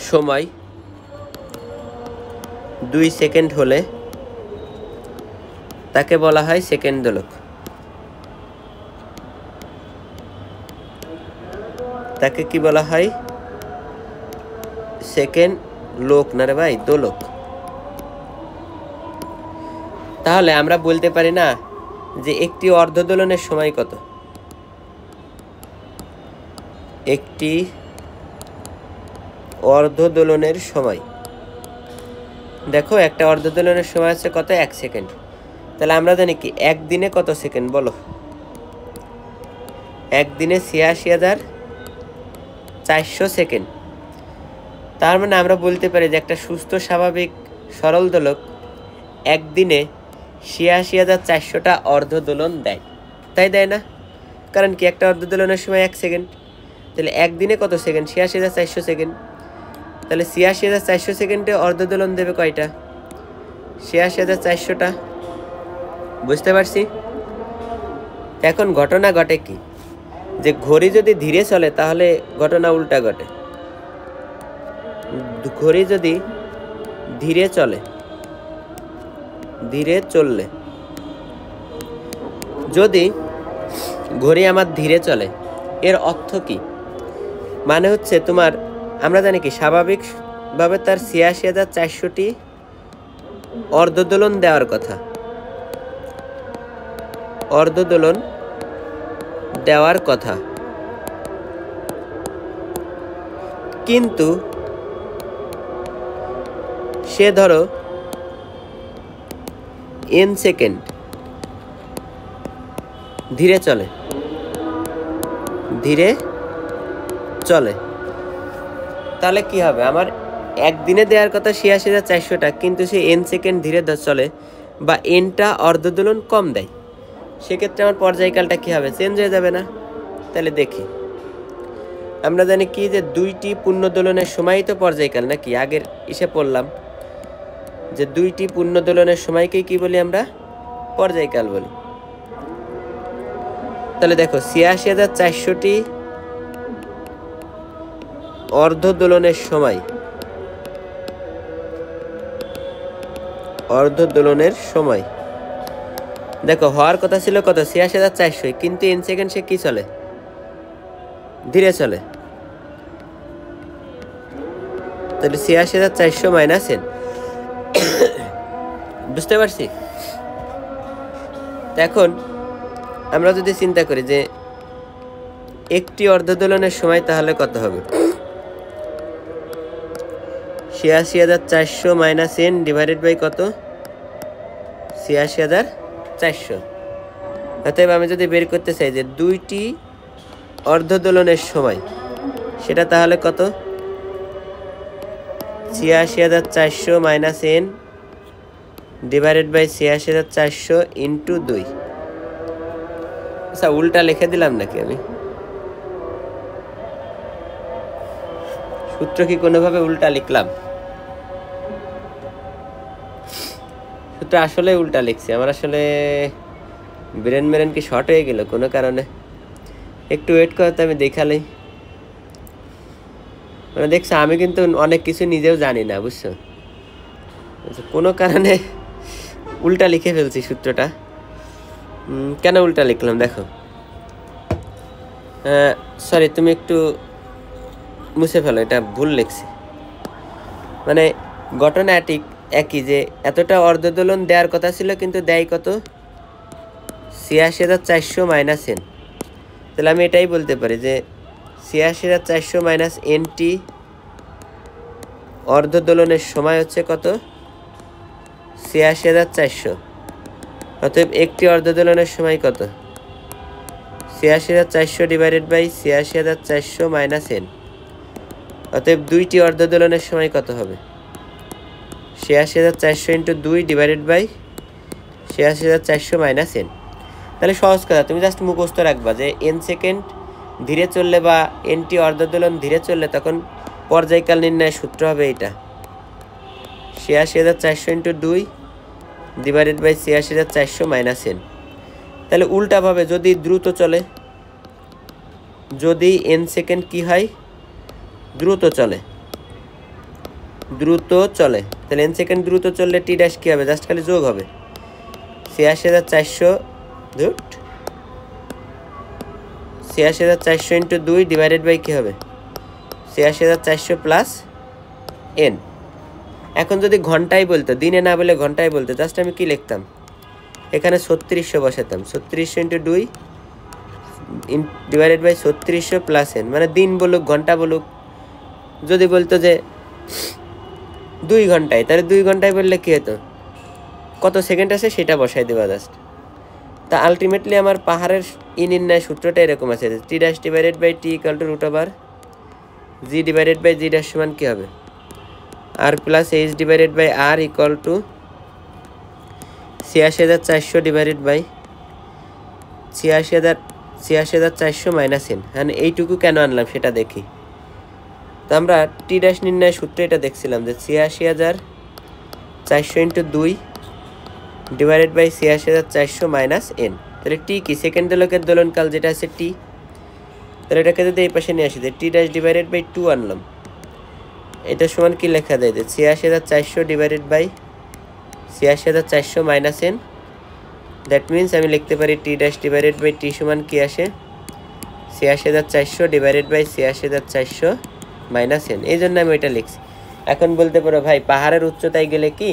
সময় 2 সেকেন্ড হলে তাকে বলা হয় সেকেন্ড দোলক। তাকে কি বলা হয়, সেকেন্ড লোক না রে ভাই, দোলক। তাহলে আমরা বলতে পারি না যে একটি অর্ধ দোলনের সময় কত, একটি অর্ধ দোলনের সময়, দেখো একটা অর্ধ দোলনের সময় আছে কত 1 সেকেন্ড। তাহলে আমরা জানি কি একদিনে কত সেকেন্ড বলো, একদিনে 86,400 সেকেন্ড। তার মানে আমরা বলতে পারি যে একটা সুস্থ স্বাভাবিক সরল দোলক একদিনে 86,400টা অর্ধ দোলন দেয়, তাই দেয় না? কারণ কি একটা অর্ধ দোলনের সময় 1 সেকেন্ড, তাহলে একদিনে কত সেকেন্ড, 86,400 সেকেন্ড। তাহলে 86,400 সেকেন্ডে অর্ধ দোলন দেবে কয়টা, 86,400টা। বুঝতে পারছি? এখন ঘটনা ঘটে কি, যে ঘড়ি যদি ধীরে চলে তাহলে ঘটনা উল্টা ঘটে। ঘড়ি যদি ধীরে চলে, ধীরে চললে, যদি ঘড়ি আমার ধীরে চলে এর অর্থ কি, মানে হচ্ছে তোমার আমরা জানি কি স্বাভাবিকভাবে তার 86,400টি অর্ধদোলন দেওয়ার কথা, অর্ধদোলন দেওয়ার কথা, কিন্তু সে ধরো n সেকেন্ড ধীরে চলে, ধীরে চলে, তাহলে কি হবে, আমার একদিনে দেওয়ার কথা 86,400টা, কিন্তু সে n সেকেন্ড ধীরে চলে বা nটা অর্ধদোলন কম দেয়, সেক্ষেত্রে আমার পর্যায়কালটা কি হবে, চেঞ্জ হয়ে যাবে না? তাহলে দেখি, আমরা জানি কি যে 2টি পূর্ণ দোলনের সময়ই তো পর্যায়কাল নাকি, আগের ইসে পড়লাম যে 2টি পূর্ণ দোলনের সময়কেই কি বলি আমরা, পর্যায়কাল বলি। তাহলে দেখো 86,400টি অর্ধ দোলনের সময়, অর্ধ দোলনের সময় দেখো হওয়ার কথা ছিল কত 86,400, কিন্তু n সেকেন্ড সে কি চলে, ধীরে চলে। তাহলে 86,400 মাইনাস n, বুঝতে পারছি? এখন আমরা যদি চিন্তা করি যে একটি অর্ধ দোলনের সময় তাহলে কত হবে, 86,400 মাইনাস n ডিভাইডেড বাই কত, 86,400। অতএব আমি যদি বের করতে চাই যে 2টি অর্ধ দোলনের সময়, সেটা তাহলে কত, 86,400 minus n divided by 86,400 into 2। আচ্ছা উল্টা লিখে দিলাম নাকি আমি, সূত্র কি কোনোভাবে উল্টা লিখলাম? সূত্র আসলে উল্টা লিখছি, আমার আসলে ব্রেন কি শর্ট হয়ে গেল কোনো কারণে, একটু ওয়েট করতে আমি দেখালেই। মানে দেখছো আমি কিন্তু অনেক কিছু নিজেও জানি না, বুঝছো, কোনো কারণে উল্টা লিখে ফেলছি সূত্রটা। কেন উল্টা লিখলাম দেখো, সরি তুমি একটু মুছে ফেলো, এটা ভুল লিখছি। মানে ঘটনা ঠিক একই, যে এতটা অর্ধদোলন দেওয়ার কথা ছিল কিন্তু দেয় কত, 86,400 মাইনাস n। তাহলে আমি এটাই বলতে পারি যে 86,400 মাইনাস nটি অর্ধ দোলনের সময় হচ্ছে কত? ৮৬,৪০০। অতএব একটি অর্ধ দোলনের সময় কত? ৮৬,৪০০ ডিভাইডেড বাই ৮৬,৪০০ মাইনাস n। অতএব দুইটি অর্ধ দোলনের সময় কত হবে? ৮৬,৪০০ ইন্টু 2 ডিভাইডেড বাই ৮৬,৪০০ মাইনাস n। তাহলে সহজ কথা, তুমি জাস্ট মুখস্থ রাখবা যে n সেকেন্ড ধীরে চললে বা nটি অর্ধ দোলন ধীরে চললে তখন পর্যায়কাল নির্ণয়ের সূত্র হবে এটা ৮৬,৪০০ ইন্টু 2 ডিভাইডেড বাই ৮৬,৪০০ মাইনাস n। তাহলে উল্টাভাবে যদি দ্রুত চলে, যদি n সেকেন্ড কি হয়? দ্রুত চলে, তাহলে n সেকেন্ড দ্রুত চললে টি ড্যাশ কী হবে? জাস্ট খালি যোগ হবে ৮৬,৪০০ ইন্টু 2 ডিভাইডেড বাই কী হবে? ৮৬,৪০০ প্লাস n। এখন যদি ঘন্টায় বলতো, দিনে না বলে ঘন্টায় বলতো, জাস্ট আমি কি লিখতাম? এখানে ৩৬০০ বসাতাম, ৩৬০০ into 2 divided by ৩৬০০ plus n। মানে দিন বলুক ঘন্টা বলুক, যদি বলতো যে 2 ঘন্টায়, তাহলে 2 ঘন্টায় বললে কী হতো? কত সেকেন্ড আছে সেটা বসাই দেওয়া জাস্ট। তা আলটিমেটলি আমার পাহাড়ের নির্ণয় সূত্রটা এরকম আছে, t dash divided by t equal to root over g divided by g dash সমান কী হবে? R plus H divided by r equal to ৮৬,৪০০ ডিভাইডেড বাই ৮৬,৪০০ মাইনাস n। হ্যাঁ, এইটুকু কেন আনলাম সেটা দেখি। তো আমরা টি ড্যাশ নির্ণয় সূত্র এটা দেখছিলাম যে ৮৬,৪০০ ইন্টু 2 ডিভাইডেড বাই ৮৬,৪০০ মাইনাস n। তাহলে টি কি? সেকেন্ড দোলকের দোলনকাল যেটা আছে টি। তাহলে এটাকে যদি এই পাশে নিয়ে আসি, টি ড্যাশ ডিভাইডেড বাই 2 আনলাম, এটা সমান কি লেখা যায়? যে ৮৬,৪০০ ডিভাইডেড বাই ৮৬,৪০০ মাইনাস n। দ্যাট মিনস আমি লিখতে পারি T dash divided by T সমান কি আসে? ৮৬,৪০০ ডিভাইডেড বাই ৮৬,৪০০ মাইনাস n। এই জন্য আমি এটা লিখছি। এখন বলতে পারো ভাই পাহাড়ের উচ্চতায় গেলে কি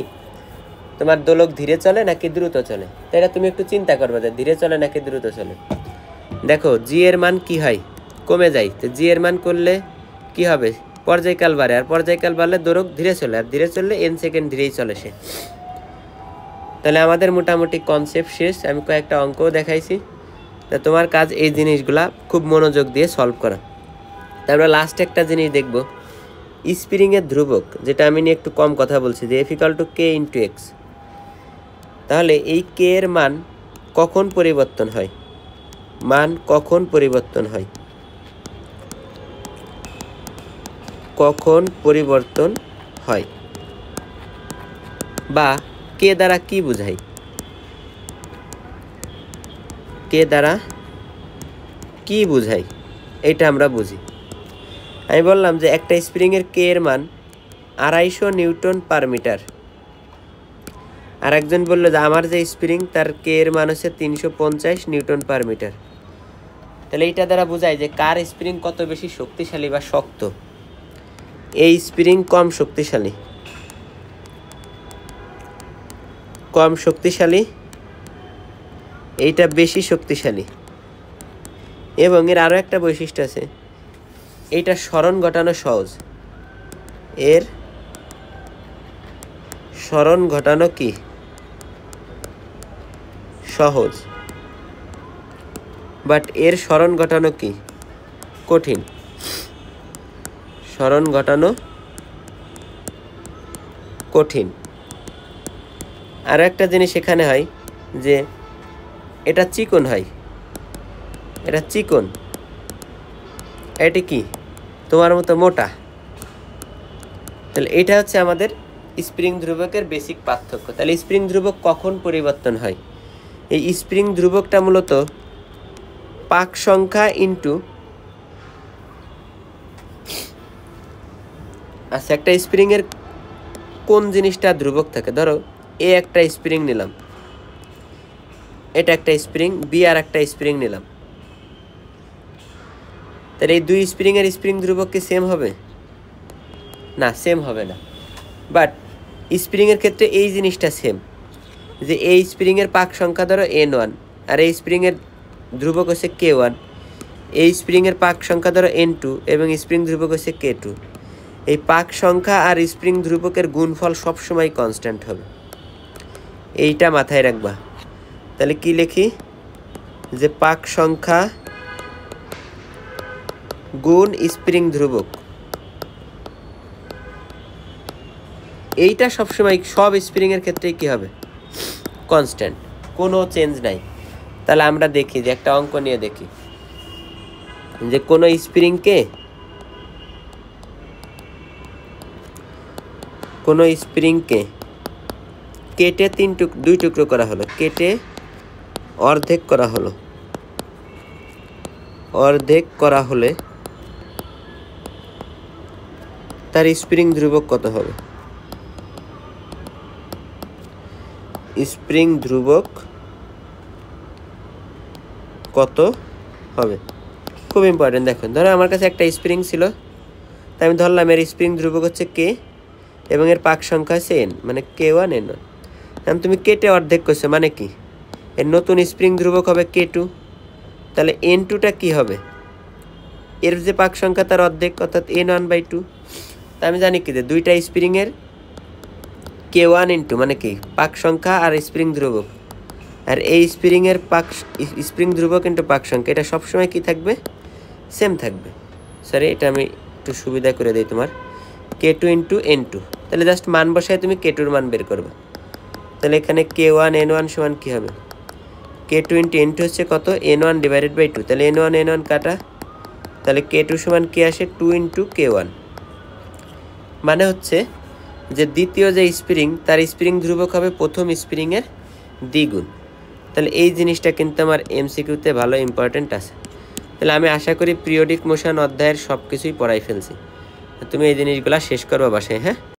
তোমার দোলক ধীরে চলে নাকি দ্রুত চলে? তো এটা তুমি একটু চিন্তা করবে যে ধীরে চলে নাকি দ্রুত চলে। দেখো জি এর মান কি হয়? কমে যায়। তো জি এর মান করলে কি হবে? পর্যায়কাল বাড়ে, আর পর্যায়কাল বাড়লে দোলক ধীরে চলে, আর ধীরে চললে n সেকেন্ড ধীরেই চলে সে। তাহলে আমাদের মোটামুটি কনসেপ্ট শেষ। আমি কয়েকটা অঙ্কও দেখাইছি। তা তোমার কাজ এই জিনিসগুলা খুব মনোযোগ দিয়ে সলভ করা। তারপরে লাস্ট একটা জিনিস দেখব, স্প্রিংয়ের ধ্রুবক, যেটা আমি নিয়ে একটু কম কথা বলছি, যে F equal to K into x. তাহলে এই কে এর মান কখন পরিবর্তন হয়? মান কখন পরিবর্তন হয়? কখন পরিবর্তন হয় বা কে দ্বারা কি বোঝায়? কে দ্বারা কি বোঝায় এটা আমরা বুঝি। আমি বললাম যে একটা স্প্রিংয়ের কে এর মান ২৫০ নিউটন পার মিটার। আর একজন বললো যে আমার যে স্প্রিং তার কে এর মান হচ্ছে ৩৫০ নিউটন পার মিটার। তাহলে এইটা দ্বারা বোঝায় যে কার স্প্রিং কত বেশি শক্তিশালী বা শক্ত। এই স্প্রিং কম শক্তিশালী, এইটা বেশি শক্তিশালী। এবং এর আরও একটা বৈশিষ্ট্য আছে, এইটা স্মরণ ঘটানো সহজ। এর স্মরণ ঘটানো কি? সহজ। বাট এর স্মরণ ঘটানো কি? কঠিন। স্মরণ ঘটানো কঠিন। আরও একটা জিনিস এখানে হয় যে এটা চিকন হয়, এটা চিকন, এটি কি তোমার মতো মোটা। তাহলে এটা হচ্ছে আমাদের স্প্রিং ধ্রুবকের বেসিক পার্থক্য। তাহলে স্প্রিং ধ্রুবক কখন পরিবর্তন হয়? এই স্প্রিং ধ্রুবকটা মূলত পাক সংখ্যা ইন্টু, আচ্ছা একটা স্প্রিংয়ের কোন জিনিসটা ধ্রুবক থাকে? ধরো এ একটা স্প্রিং নিলাম, এটা একটা স্প্রিং, বি আর একটা স্প্রিং নিলাম। তাহলে এই দুই স্প্রিংয়ের স্প্রিং ধ্রুবক কি সেম হবে? না, সেম হবে না। বাট স্প্রিংয়ের ক্ষেত্রে এই জিনিসটা সেম, যে এই স্প্রিংয়ের পাক সংখ্যা ধরো n1 আর এই স্প্রিংয়ের ধ্রুবক হচ্ছে k1, এই স্প্রিংয়ের পাক সংখ্যা ধরো n2 এবং স্প্রিং ধ্রুবক হচ্ছে k2। এই পাক সংখ্যা আর স্প্রিং ধ্রুবকের গুণফল সবসময় কনস্ট্যান্ট হবে, এইটা মাথায় রাখবা। তাহলে কি লিখি, যে পাক সংখ্যা গুণ স্প্রিং ধ্রুবক, এইটা সবসময় সব স্প্রিংয়ের ক্ষেত্রেই কি হবে, কনস্ট্যান্ট, কোনো চেঞ্জ নাই। তাহলে আমরা দেখি যে একটা অঙ্ক নিয়ে দেখি, যে কোনো স্প্রিংকে কেটে দুই টুকরো করা হলো, কেটে অর্ধেক করা হলে তার স্প্রিং ধ্রুবক কত হবে? স্প্রিং ধ্রুবক কত হবে, খুব ইম্পর্টেন্ট। দেখুন, ধরো আমার কাছে একটা স্প্রিং ছিল, তাই আমি ধরলাম এর স্প্রিং ধ্রুবক হচ্ছে কে এবং এর পাক সংখ্যা হচ্ছে এন, মানে K1 N1। এখন তুমি কেটে অর্ধেক করছো, মানে কি, এর নতুন স্প্রিং ধ্রুবক হবে K2। তাহলে N2টা কি হবে, এর যে পাক সংখ্যা তার অর্ধেক, অর্থাৎ N1/2। তা আমি জানি কি, যে দুইটা স্প্রিংয়ের K1 N2 মানে কি, পাক সংখ্যা আর স্প্রিং ধ্রুবক, আর এই স্প্রিংয়ের স্প্রিং ধ্রুবক ইন্টু পাক সংখ্যা, এটা সবসময় কি থাকবে, সেম থাকবে। সরি, এটা আমি একটু সুবিধা করে দিই তোমার, K2 ইন্টু N2। তাহলে জাস্ট মান বসায় তুমি K2-র মান বের করবে। তাহলে এখানে K1 N1 সমান কী হবে, K2 ইন্টু N2 হচ্ছে কত, N1/2। তাহলে N1 N1 কাটা, তাহলে K2 সমান কি আসে, 2 ইন্টু K1। মানে হচ্ছে যে দ্বিতীয় যে স্প্রিং, তার স্প্রিং ধ্রুবক হবে প্রথম স্প্রিংয়ের দ্বিগুণ। তাহলে এই জিনিসটা কিন্তু আমার MCQতে ভালো ইম্পর্টেন্ট আছে। তাহলে আমি আশা করি পিরিয়ডিক মোশন অধ্যায়ের সব কিছুই পড়াই ফেলছি, তুমি এই জিনিসগুলো শেষ করবা বাসায়, হ্যাঁ।